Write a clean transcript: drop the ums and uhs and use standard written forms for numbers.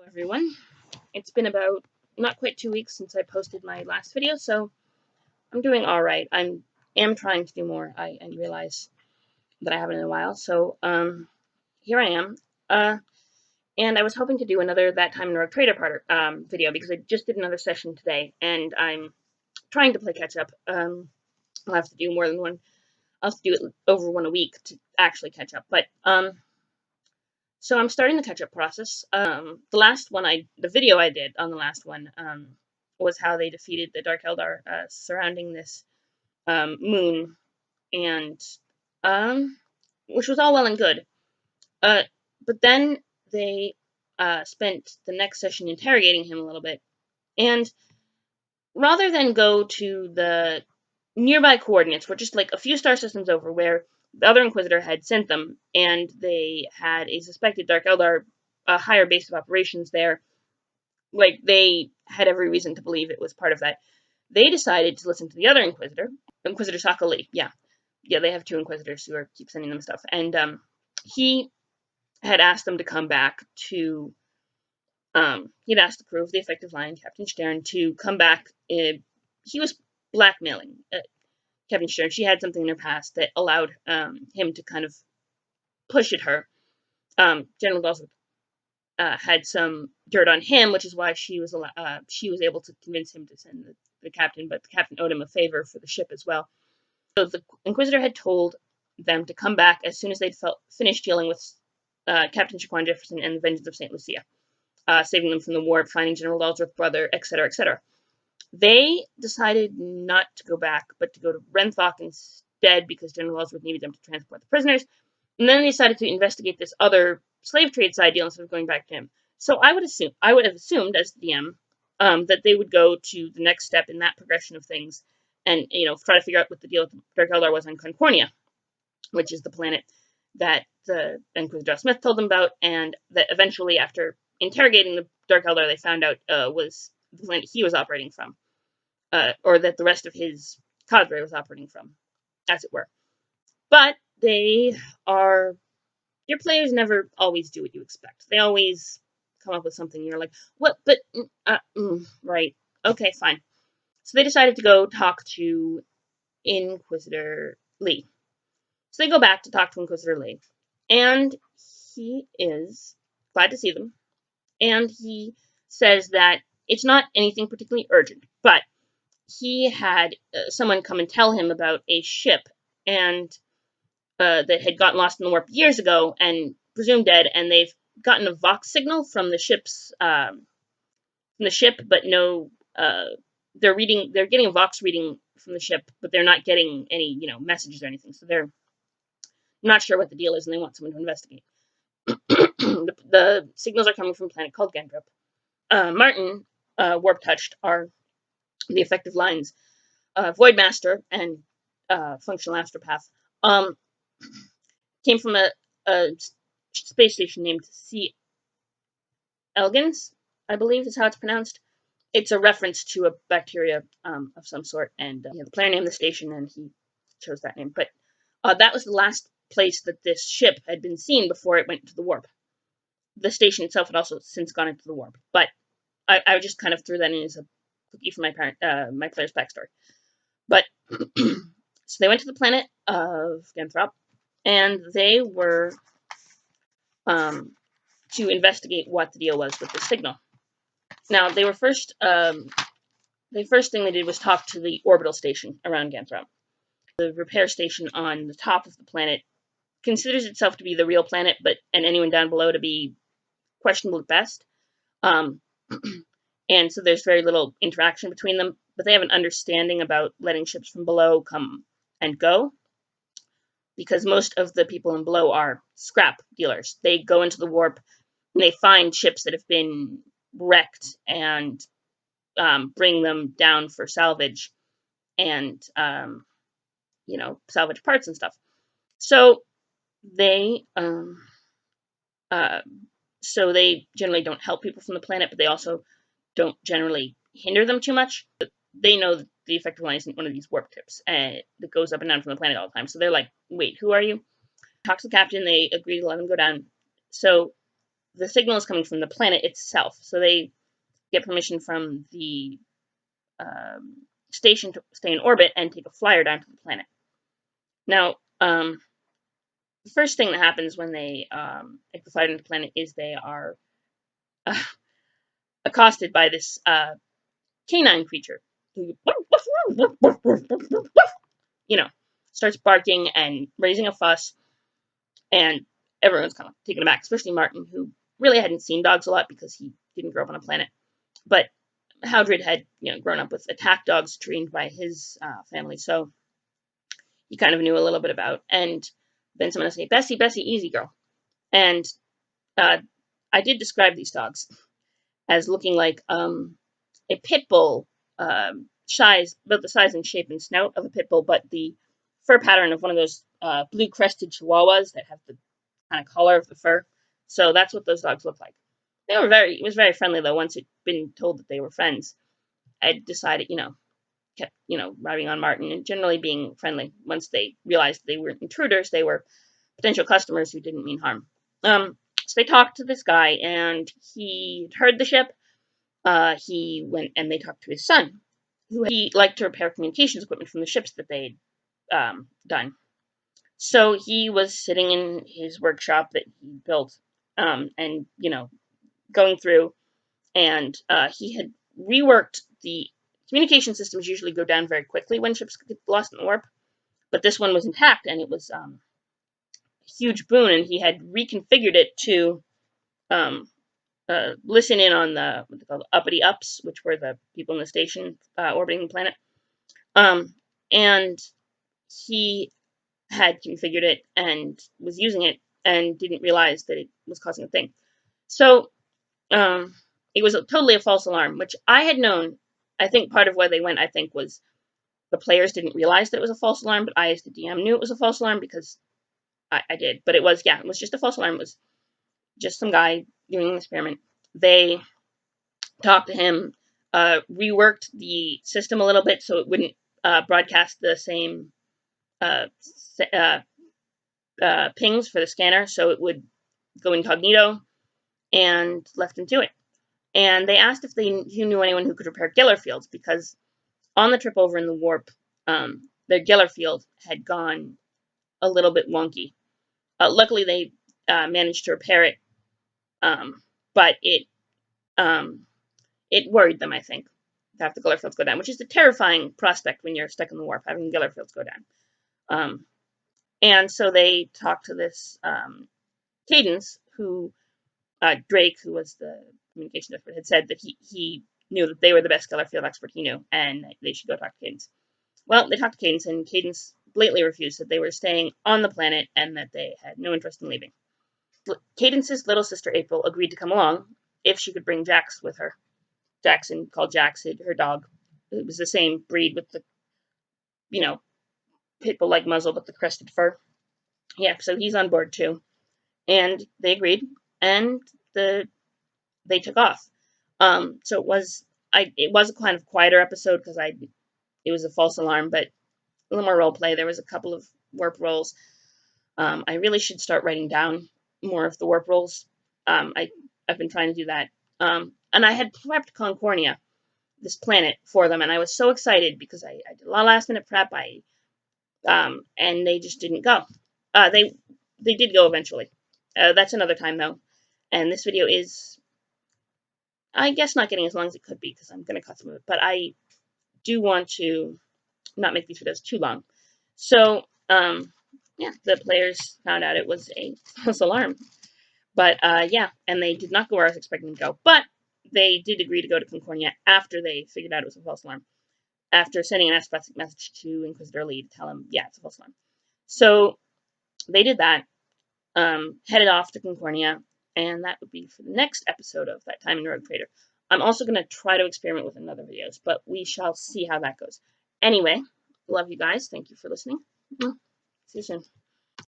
everyone. It's been about not quite 2 weeks since I posted my last video, so I'm doing all right. I am trying to do more. I realize that I haven't in a while, so here I am. And I was hoping to do another That Time in Rogue Trader video because I just did another session today, and I'm trying to play catch up. I'll have to do more than one. I'll have to do it over one a week to actually catch up, but so I'm starting the catch-up process. The video I did on the last one, was how they defeated the Dark Eldar surrounding this moon, and um, which was all well and good. Uh, but then they spent the next session interrogating him a little bit, and rather than go to the nearby coordinates, were just like a few star systems over, where the other Inquisitor had sent them, and they had a suspected Dark Eldar higher base of operations there. Like, they had every reason to believe it was part of that. They decided to listen to the other Inquisitor, Inquisitor Saka Lee. Yeah, they have two Inquisitors who keep sending them stuff, and he had asked them to come back to. He'd asked the crew of the Effective Line, Captain Stern, to come back. He was blackmailing Captain Stern. She had something in her past that allowed him to kind of push at her. General Galsworth had some dirt on him, which is why she was able to convince him to send the captain, but the captain owed him a favor for the ship as well. So the Inquisitor had told them to come back as soon as they'd finished dealing with Captain Shaquan Jefferson and the Vengeance of St. Lucia, saving them from the warp, finding General Galsworth's brother, etc., etc. They decided not to go back, but to go to Renthok instead, because General Galsworth needed them to transport the prisoners. And then they decided to investigate this other slave trade side deal instead of going back to him. So I would have assumed as the DM that they would go to the next step in that progression of things, and try to figure out what the deal with Dark Eldar was on Concordia, which is the planet that the Inquisitor Smith told them about, and that eventually, after interrogating the Dark Eldar, they found out was the planet he was operating from, or that the rest of his cadre was operating from, as it were. But your players never always do what you expect. They always come up with something you're like, what? But right, okay, fine. So they decided to go talk to Inquisitor Lee. So they go back to talk to Inquisitor Lee, and he is glad to see them, and he says that it's not anything particularly urgent, but he had someone come and tell him about a ship and that had gotten lost in the warp years ago and presumed dead, and they've gotten a Vox signal from the ship, but no, they're getting a Vox reading from the ship, but they're not getting any, messages or anything. So they're not sure what the deal is, and they want someone to investigate. The signals are coming from a planet called Gendrup. Martin, warp touched, are the Effective Lines, Voidmaster and Functional Astropath. Came from a space station named C. Elgens, I believe is how it's pronounced. It's a reference to a bacteria of some sort, and the player named the station, and he chose that name. But that was the last place that this ship had been seen before it went to the warp. The station itself had also since gone into the warp, but I just kind of threw that in as a cookie for my player's backstory. But so they went to the planet of Genthrop, and they were to investigate what the deal was with the signal. Now, the first thing they did was talk to the orbital station around Ganthrop. The repair station on the top of the planet considers itself to be the real planet, and anyone down below to be questionable at best. And so there's very little interaction between them, but they have an understanding about letting ships from below come and go, because most of the people in below are scrap dealers. They go into the warp and they find ships that have been wrecked and bring them down for salvage and salvage parts and stuff. So they generally don't help people from the planet, but they also don't generally hinder them too much. But they know that the Effective Line isn't one of these warp tips that goes up and down from the planet all the time. So they're like, wait, who are you? Talk to the captain. They agree to let them go down. So the signal is coming from the planet itself. So they get permission from the station to stay in orbit and take a flyer down to the planet. Now, the first thing that happens when they take the flyer to the planet is they are accosted by this canine creature who, starts barking and raising a fuss, and everyone's kind of taken aback, especially Martin, who really hadn't seen dogs a lot because he didn't grow up on a planet. But Howdred had, grown up with attack dogs trained by his family, so he kind of knew a little bit about. And then someone will say, "Bessie, Bessie, easy girl." And I did describe these dogs as looking like a pit bull, about the size and shape and snout of a pit bull, but the fur pattern of one of those blue crested chihuahuas that have the kind of color of the fur. So that's what those dogs look like. It was very friendly though. Once it'd been told that they were friends, I decided, kept, riding on Martin and generally being friendly. Once they realized they weren't intruders, they were potential customers who didn't mean harm. So they talked to this guy, and he heard the ship. He went and they talked to his son, who he liked to repair communications equipment from the ships that they'd done. So he was sitting in his workshop that he built, and going through, and he had reworked the communication systems. Usually go down very quickly when ships get lost in the warp, but this one was intact, and it was a huge boon. And he had reconfigured it to listen in on the what they call uppity ups, which were the people in the station orbiting the planet. And he had configured it and was using it and didn't realize that it was causing a thing. So it was totally a false alarm, which I had known. I think part of where they went, was the players didn't realize that it was a false alarm, but I, as the DM, knew it was a false alarm because I did. But it was just a false alarm. It was just some guy doing an experiment. They talked to him, reworked the system a little bit so it wouldn't broadcast the same pings for the scanner, so it would go incognito, and left him to it. And they asked if he knew anyone who could repair Geller fields, because on the trip over in the warp, their Geller field had gone a little bit wonky. Luckily, they managed to repair it, but it worried them, I think, to have the Geller fields go down, which is a terrifying prospect when you're stuck in the warp, having Geller fields go down. And so they talked to this Cadence, who Drake, who was the communication expert, had said that he knew that they were the best Geller field expert he knew, and they should go talk to Cadence. Well, they talked to Cadence, and Cadence blatantly refused, that they were staying on the planet and that they had no interest in leaving. Cadence's little sister April agreed to come along if she could bring Jax with her. Jackson, called Jax, her dog. It was the same breed with the, pit bull-like muzzle but the crested fur. Yeah, so he's on board too. And they agreed, and they took off. So it was a kind of quieter episode because it was a false alarm, but a little more role play. There was a couple of warp rolls. I really should start writing down more of the warp rolls. I've been trying to do that. And I had prepped Concordia, this planet, for them, and I was so excited because I did a lot of last minute prep. And they just didn't go. They did go eventually. That's another time though. And this video is, I guess, not getting as long as it could be because I'm going to cut some of it. But I do want to not make these videos too long. So, yeah, the players found out it was a false alarm. But, yeah, and they did not go where I was expecting them to go. But they did agree to go to Concordia after they figured out it was a false alarm. After sending an aspecific message to Inquisitor Lee to tell him, yeah, it's a false alarm. So they did that, headed off to Concordia, and that would be for the next episode of That Time in Rogue Trader. I'm also going to try to experiment with another videos, but we shall see how that goes. Anyway, love you guys. Thank you for listening. See you soon.